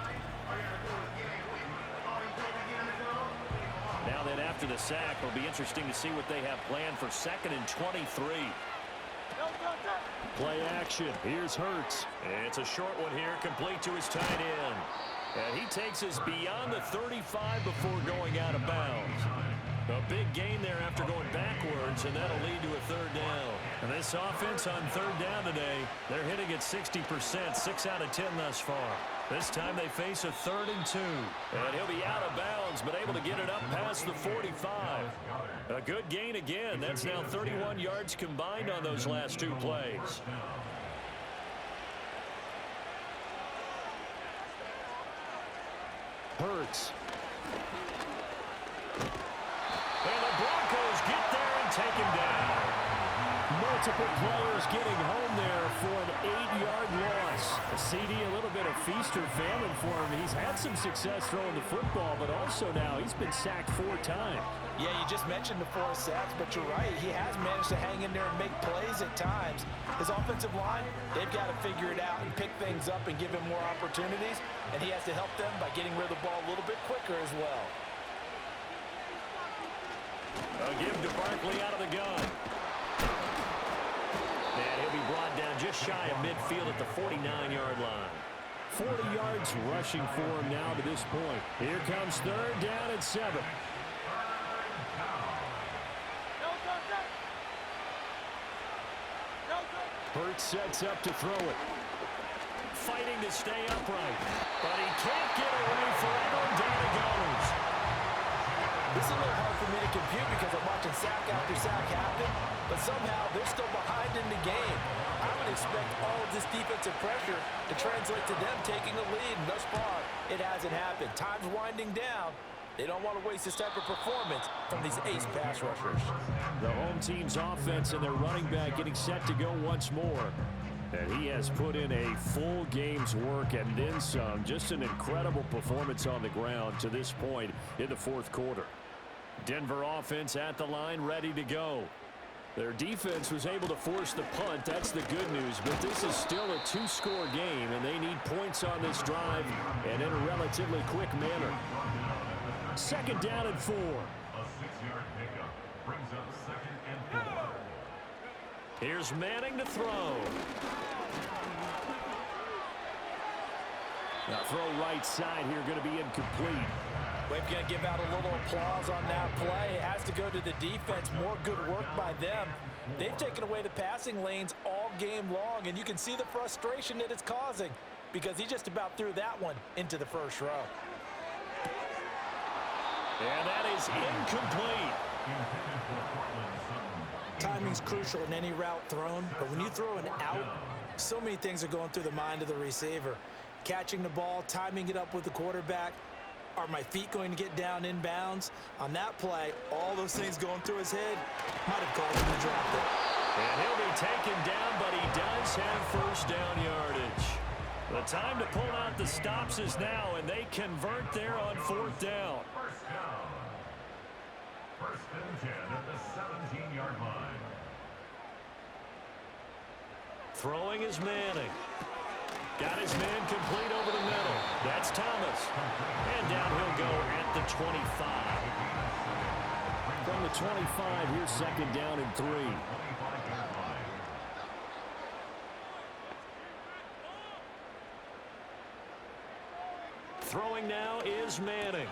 Now then, after the sack, it'll be interesting to see what they have planned for 2nd and 23. Play action. Here's Hurts. It's a short one here, complete to his tight end. And he takes us beyond the 35 before going out of bounds. A big gain there after going backwards, and that'll lead to a 3rd down. And this offense on 3rd down today, they're hitting at 60%, 6 out of 10 thus far. This time they face a 3rd and 2. And he'll be out of bounds, but able to get it up past the 45. A good gain again. That's now 31 yards combined on those last 2 plays. Hurts. And the Broncos get there and take him down. Multiple players getting home there for an 8-yard loss. A CD, a little bit of feast or famine for him. He's had some success throwing the football, but also now he's been sacked 4 times. Yeah, you just mentioned the 4 sacks, but you're right. He has managed to hang in there and make plays at times. His offensive line, they've got to figure it out and pick things up and give him more opportunities, and he has to help them by getting rid of the ball a little bit quicker as well. A give to Barkley out of the gun. And he'll be brought down just shy of midfield at the 49-yard line. 40 yards rushing for him now to this point. Here comes 3rd down and 7. Hurts sets up to throw it. Fighting to stay upright. But he can't get away forever, and down it goes. This is a little hard for me to compute because I'm watching sack after sack happen, but somehow they're still behind in the game. I would expect all of this defensive pressure to translate to them taking the lead, and thus far, it hasn't happened. Time's winding down. They don't want to waste this type of performance from these ace pass rushers. The home team's offense and their running back getting set to go once more. And he has put in a full game's work and then some. Just an incredible performance on the ground to this point in the fourth quarter. Denver offense at the line, ready to go. Their defense was able to force the punt. That's the good news. But this is still a 2-score game, and they need points on this drive and in a relatively quick manner. 2nd down and 4. A 6-yard pickup brings up 2nd and 4. Here's Manning to throw. Now throw right side here, going to be incomplete. We're going to give out a little applause on that play. It has to go to the defense. More good work by them. They've taken away the passing lanes all game long, and you can see the frustration that it's causing because he just about threw that one into the first row. And that is incomplete. Timing's crucial in any route thrown, but when you throw an out, so many things are going through the mind of the receiver. Catching the ball, timing it up with the quarterback. Are my feet going to get down in bounds? On that play, all those things going through his head might have caused him to drop it. And he'll be taken down, but he does have first down yardage. The time to pull out the stops is now, and they convert there on 4th down. First down. 1st and 10 at the 17-yard line. Throwing is Manning. Got his man complete over the middle. That's Thomas. And down he'll go at the 25. From the 25, here's 2nd down and 3. Throwing now is Manning.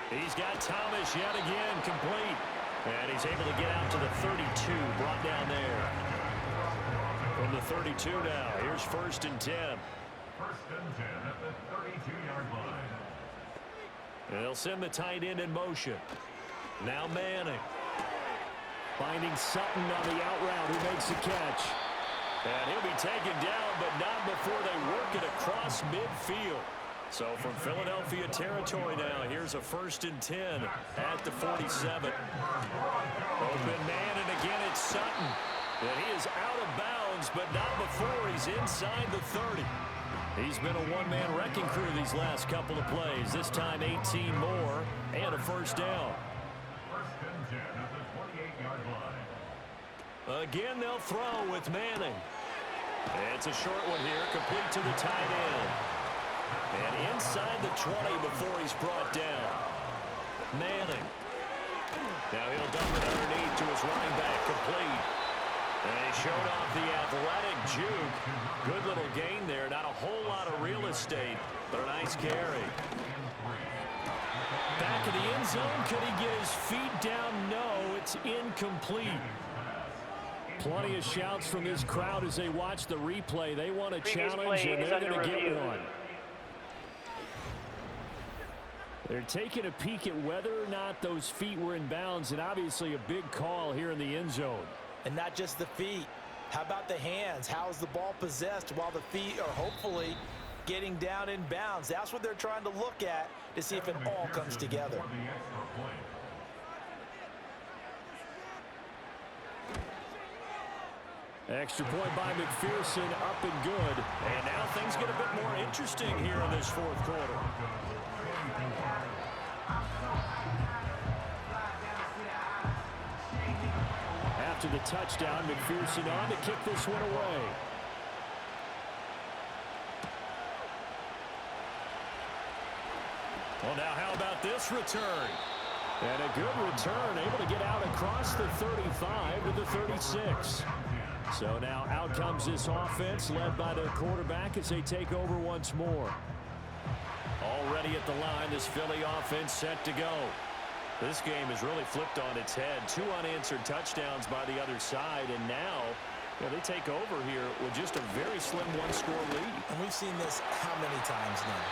He's got Thomas yet again complete. And he's able to get out to the 32, brought down there. From the 32 now, here's 1st and 10. 1st and 10 at the 32-yard line. And they'll send the tight end in motion. Now Manning. Finding Sutton on the out route, who makes the catch. And he'll be taken down, but not before they work it across midfield. So from Philadelphia territory now, here's a 1st and 10 at the 47. Open man, and again it's Sutton. And he is out of bounds, but not before he's inside the 30. He's been a one-man wrecking crew these last couple of plays. This time 18 more and a 1st down. 1st and 10 at the 28-yard line. Again, they'll throw with Manning. It's a short one here, complete to the tight end. And inside the 20 before he's brought down. Manning. Now he'll dump it underneath to his running back, complete. And he showed off the athletic juke. Good little gain there. Not a whole lot of real estate, but a nice carry. Back of the end zone. Could he get his feet down? No, it's incomplete. Plenty of shouts from this crowd as they watch the replay. They want a challenge, and they're going to get one. They're taking a peek at whether or not those feet were in bounds, and obviously a big call here in the end zone. And not just the feet. How about the hands? How is the ball possessed while the feet are hopefully getting down in bounds? That's what they're trying to look at to see if it all comes together. Extra point by McPherson, up and good. And now things get a bit more interesting here in this 4th quarter. After the touchdown, McPherson on to kick this one away. Well, now how about this return? And a good return, able to get out across the 35 to the 36. So now out comes this offense, led by their quarterback as they take over once more. Already at the line, this Philly offense set to go. This game has really flipped on its head. 2 unanswered touchdowns by the other side, and now they take over here with just a very slim one-score lead. And we've seen this how many times now?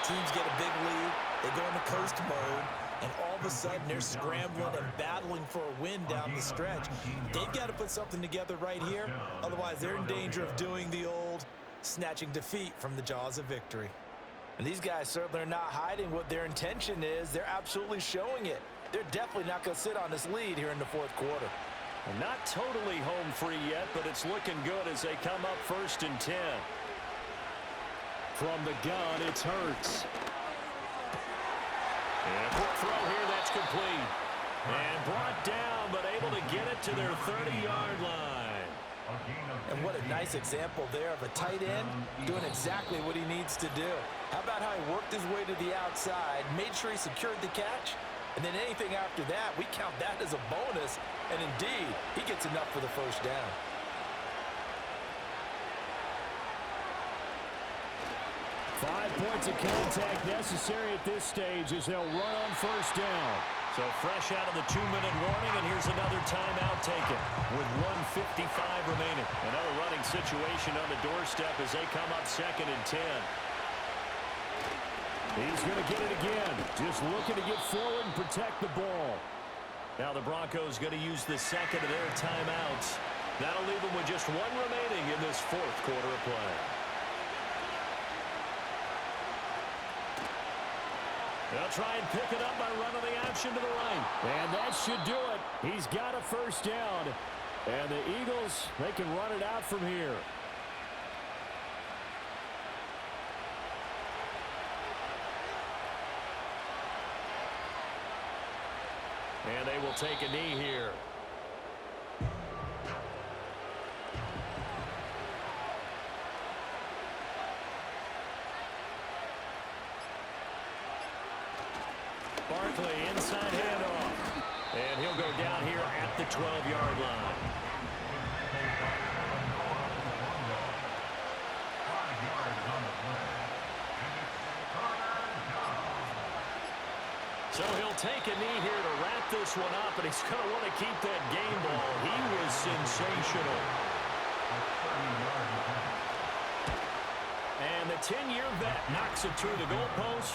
Teams get a big lead, they go into coast mode, and all of a sudden they're scrambling and battling for a win down the stretch. They've got to put something together right here, otherwise they're in danger of doing the old snatching defeat from the jaws of victory. And these guys certainly are not hiding what their intention is. They're absolutely showing it. They're definitely not going to sit on this lead here in the 4th quarter. Well, not totally home free yet, but it's looking good as they come up 1st and 10. From the gun, it's Hurts. And a quick throw here, that's complete. And brought down, but able to get it to their 30-yard line. And what a nice example there of a tight end doing exactly what he needs to do. How about how he worked his way to the outside, made sure he secured the catch, and then anything after that, we count that as a bonus. And indeed, he gets enough for the 1st down. Five points of contact necessary at this stage as they'll run on 1st down. So fresh out of the 2-minute warning, and here's another timeout taken with 1:55 remaining. Another running situation on the doorstep as they come up 2nd and 10. He's going to get it again. Just looking to get forward and protect the ball. Now the Broncos going to use the 2nd of their timeouts. That'll leave them with just 1 remaining in this 4th quarter of play. They'll try and pick it up by running the option to the right. And that should do it. He's got a 1st down. And the Eagles, they can run it out from here. And they will take a knee here. Barkley inside handoff. And he'll go down here at the 12-yard line. So he'll take a knee here to wrap this one up, and he's going to want to keep that game ball. He was sensational. And the 10-year vet knocks it through the goalpost